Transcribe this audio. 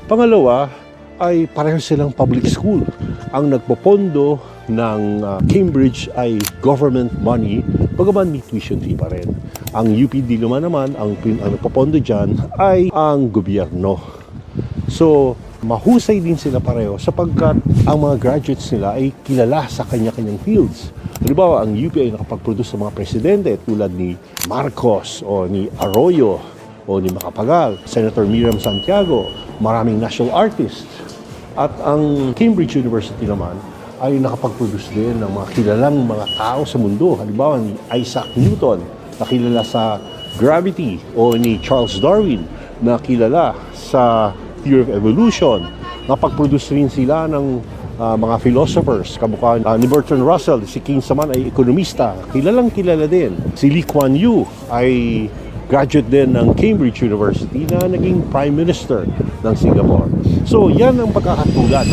Pangalawa ay pareho silang public school. Ang nagpopondo ng Cambridge ay government money, bagaman may tuition fee pa rin. Ang UP Diliman naman, ang nagpopondo dyan ay ang gobyerno. So, mahusay din sila pareho sapagkat ang mga graduates nila ay kilala sa kanya-kanyang fields. Halimbawa, ang UP ay nakapag-produce ng mga presidente tulad ni Marcos o ni Arroyo o ni Macapagal, Senator Miriam Santiago, maraming national artists. At ang Cambridge University naman ay nakapag-produce din ng mga kilalang mga tao sa mundo. Halimbawa ni Isaac Newton, na kilala sa gravity, o ni Charles Darwin, na kilala sa theory of evolution. Nakapag-produce rin sila ng mga philosophers, kamukha ni Bertrand Russell. Si Keynes naman ay ekonomista, kilalang kilala din. Si Lee Kuan Yew ay graduate din ng Cambridge University na naging Prime Minister ng Singapore. So yan ang pagkakatulad